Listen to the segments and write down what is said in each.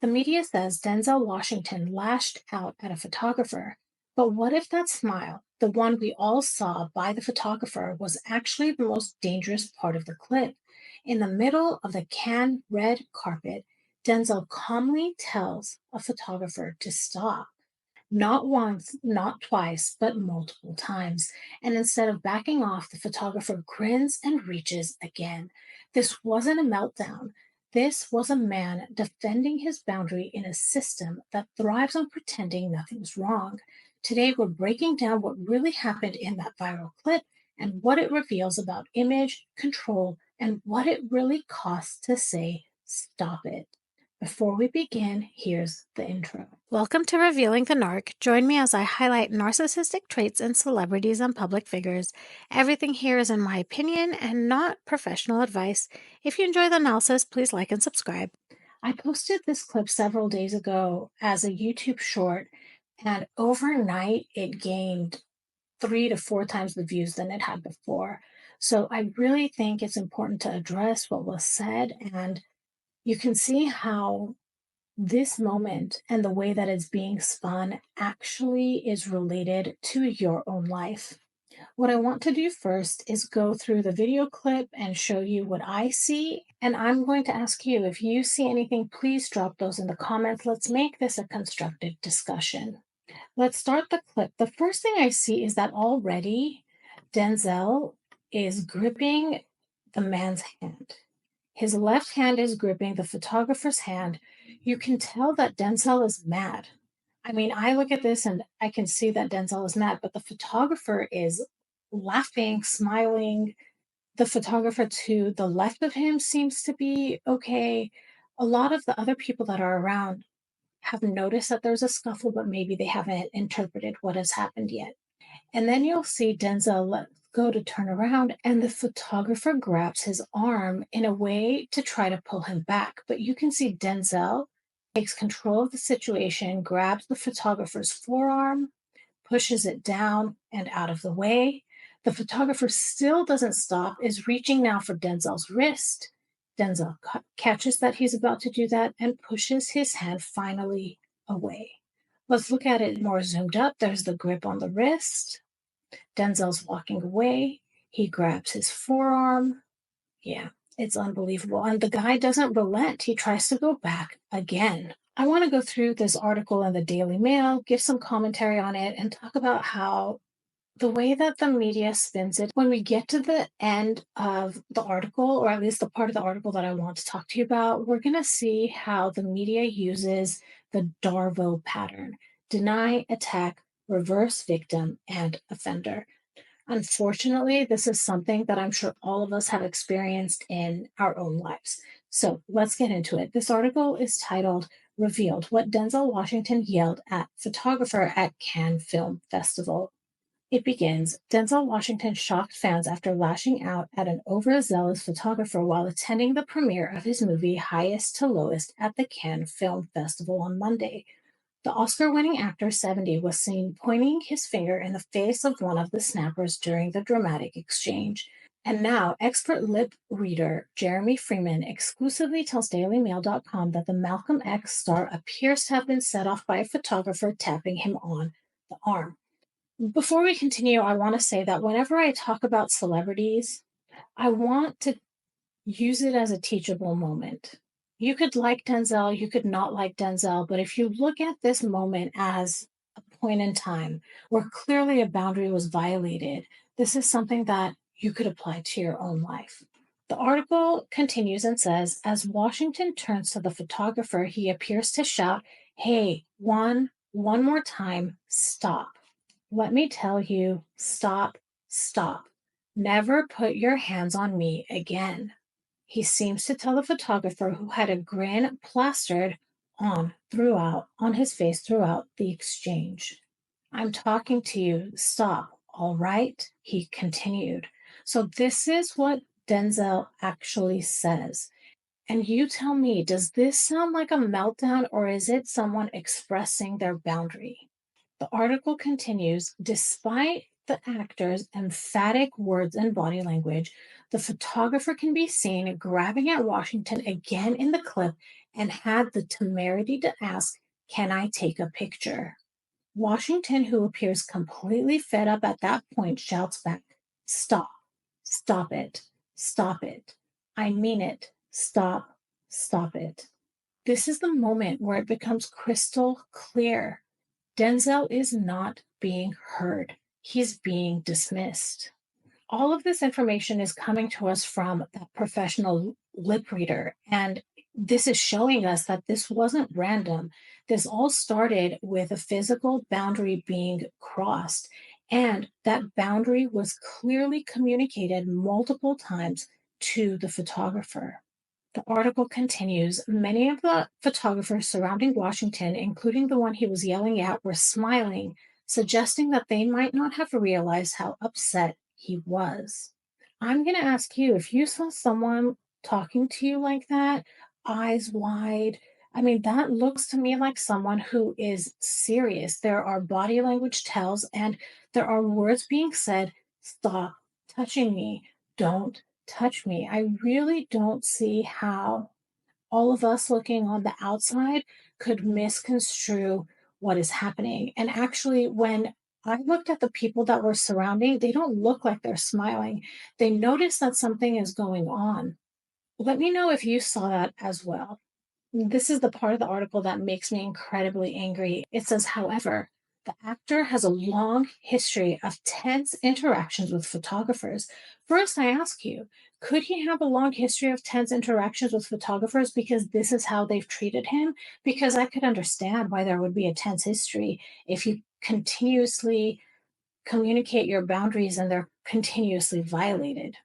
The media says Denzel Washington lashed out at a photographer. But what if that smile, the one we all saw by the photographer, was actually the most dangerous part of the clip? In the middle of the Cannes red carpet, Denzel calmly tells a photographer to stop. Not once, not twice, but multiple times. And instead of backing off, the photographer grins and reaches again. This wasn't a meltdown. This was a man defending his boundary in a system that thrives on pretending nothing's wrong. Today, we're breaking down what really happened in that viral clip and what it reveals about image, control, and what it really costs to say, stop it. Before we begin, here's the intro. Welcome to Revealing the Narc. Join me as I highlight narcissistic traits in celebrities and public figures. Everything here is in my opinion and not professional advice. If you enjoy the analysis, please like and subscribe. I posted this clip several days ago as a YouTube short, and overnight it gained 3 to 4 times the views than it had before. So I really think it's important to address what was said, and you can see how this moment and the way that it's being spun actually is related to your own life. What I want to do first is go through the video clip and show you what I see. And I'm going to ask you if you see anything, please drop those in the comments. Let's make this a constructive discussion. Let's start the clip. The first thing I see is that already Denzel is gripping the man's hand. His left hand is gripping the photographer's hand. You can tell that Denzel is mad. I mean, I look at this and I can see that Denzel is mad, but the photographer is laughing, smiling. The photographer to the left of him seems to be okay. A lot of the other people that are around have noticed that there's a scuffle, but maybe they haven't interpreted what has happened yet. And then you'll see Denzel let go to turn around, and the photographer grabs his arm in a way to try to pull him back. But you can see Denzel takes control of the situation, grabs the photographer's forearm, pushes it down and out of the way. The photographer still doesn't stop, is reaching now for Denzel's wrist. Denzel catches that he's about to do that and pushes his hand finally away. Let's look at it more zoomed up. There's the grip on the wrist. Denzel's walking away. He grabs his forearm. Yeah, it's unbelievable. And the guy doesn't relent. He tries to go back again. I want to go through this article in the Daily Mail, give some commentary on it, and talk about how the way that the media spins it, when we get to the end of the article, or at least the part of the article that I want to talk to you about, we're going to see how the media uses the DARVO pattern: deny, attack, reverse victim, and offender. Unfortunately, this is something that I'm sure all of us have experienced in our own lives. So let's get into it. This article is titled Revealed: What Denzel Washington Yelled at Photographer at Cannes Film Festival. It begins: Denzel Washington shocked fans after lashing out at an overzealous photographer while attending the premiere of his movie Highest to Lowest at the Cannes Film Festival on Monday. The Oscar-winning actor, 70, was seen pointing his finger in the face of one of the snappers during the dramatic exchange. And now, expert lip reader Jeremy Freeman exclusively tells DailyMail.com that the Malcolm X star appears to have been set off by a photographer tapping him on the arm. Before we continue, I want to say that whenever I talk about celebrities, I want to use it as a teachable moment. You could like Denzel, you could not like Denzel, but if you look at this moment as a point in time where clearly a boundary was violated, this is something that you could apply to your own life. The article continues and says, as Washington turns to the photographer, he appears to shout, "Hey, one more time, stop. Let me tell you, stop, stop. Never put your hands on me again." He seems to tell the photographer, who had a grin plastered on his face throughout the exchange. "I'm talking to you. Stop, all right?" he continued. So this is what Denzel actually says. And you tell me, does this sound like a meltdown, or is it someone expressing their boundary? The article continues, despite the actor's emphatic words and body language, the photographer can be seen grabbing at Washington again in the clip and had the temerity to ask, "Can I take a picture?" Washington, who appears completely fed up at that point, shouts back, "Stop, stop it, stop it. I mean it. Stop, stop it." This is the moment where it becomes crystal clear. Denzel is not being heard, he's being dismissed. All of this information is coming to us from that professional lip reader. And this is showing us that this wasn't random. This all started with a physical boundary being crossed. And that boundary was clearly communicated multiple times to the photographer. The article continues. Many of the photographers surrounding Washington, including the one he was yelling at, were smiling, suggesting that they might not have realized how upset he was. I'm going to ask you, if you saw someone talking to you like that, eyes wide, I mean, that looks to me like someone who is serious. There are body language tells, and there are words being said: "Stop touching me. Don't touch me." I really don't see how all of us looking on the outside could misconstrue what is happening. And actually, when I looked at the people that were surrounding, they don't look like they're smiling. They notice that something is going on. Let me know if you saw that as well. This is the part of the article that makes me incredibly angry. It says, however, the actor has a long history of tense interactions with photographers. First, I ask you, could he have a long history of tense interactions with photographers because this is how they've treated him? Because I could understand why there would be a tense history if you continuously communicate your boundaries and they're continuously violated.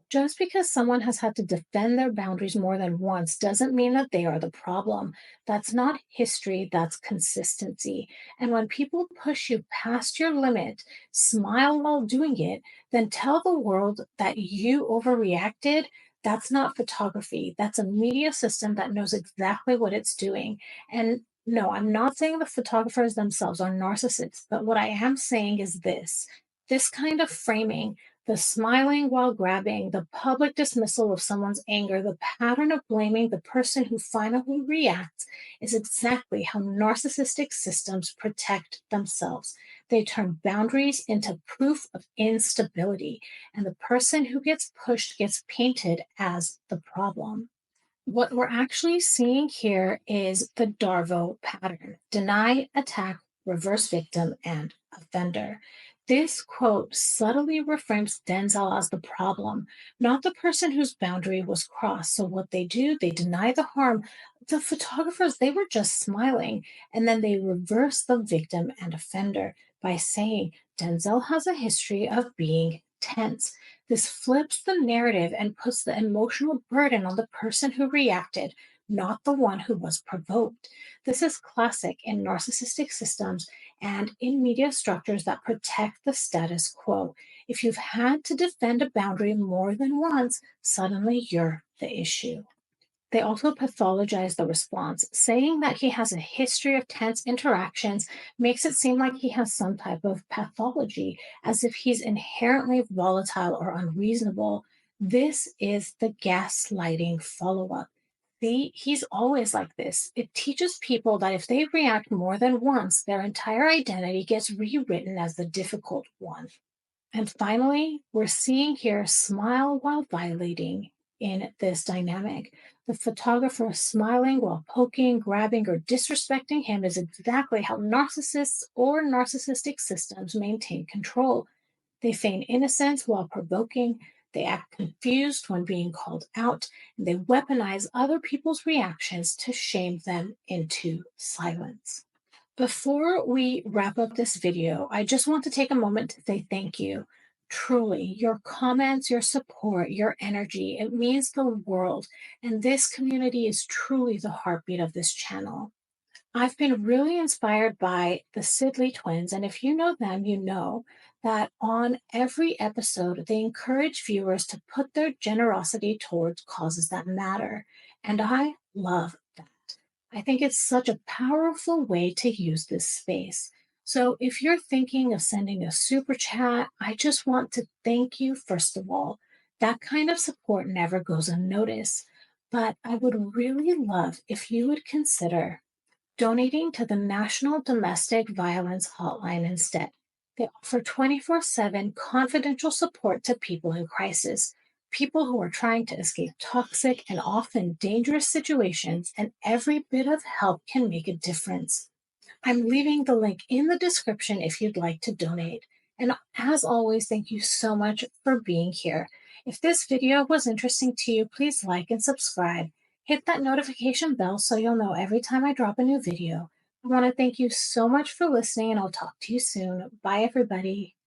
Just because someone has had to defend their boundaries more than once doesn't mean that they are the problem. That's not history, that's consistency. And when people push you past your limit, smile while doing it, then tell the world that you overreacted. That's not photography. That's a media system that knows exactly what it's doing. And no, I'm not saying the photographers themselves are narcissists, but what I am saying is this kind of framing, the smiling while grabbing, the public dismissal of someone's anger, the pattern of blaming the person who finally reacts is exactly how narcissistic systems protect themselves. They turn boundaries into proof of instability, and the person who gets pushed gets painted as the problem. What we're actually seeing here is the DARVO pattern: deny, attack, reverse victim, and offender. This quote subtly reframes Denzel as the problem, not the person whose boundary was crossed. So, what they do, they deny the harm. The photographers, they were just smiling, and then they reverse the victim and offender by saying Denzel has a history of being tense. This flips the narrative and puts the emotional burden on the person who reacted, not the one who was provoked. This is classic in narcissistic systems and in media structures that protect the status quo. If you've had to defend a boundary more than once, suddenly you're the issue. They also pathologize the response, saying that he has a history of tense interactions makes it seem like he has some type of pathology, as if he's inherently volatile or unreasonable. This is the gaslighting follow up. See, he's always like this. It teaches people that if they react more than once, their entire identity gets rewritten as the difficult one. And finally, we're seeing here smile while violating in this dynamic. The photographer smiling while poking, grabbing, or disrespecting him is exactly how narcissists or narcissistic systems maintain control. They feign innocence while provoking, they act confused when being called out, and they weaponize other people's reactions to shame them into silence. Before we wrap up this video, I just want to take a moment to say thank you. Truly, your comments, your support, your energy, it means the world. And this community is truly the heartbeat of this channel. I've been really inspired by the Sidley twins, and if you know them, you know that on every episode, they encourage viewers to put their generosity towards causes that matter. And I love that. I think it's such a powerful way to use this space. So if you're thinking of sending a super chat, I just want to thank you, first of all. That kind of support never goes unnoticed. but I would really love if you would consider donating to the National Domestic Violence Hotline instead. They offer 24/7 confidential support to people in crisis, people who are trying to escape toxic and often dangerous situations, and every bit of help can make a difference. I'm leaving the link in the description if you'd like to donate. And as always, thank you so much for being here. If this video was interesting to you, please like and subscribe. Hit that notification bell so you'll know every time I drop a new video. I want to thank you so much for listening, and I'll talk to you soon. Bye, everybody.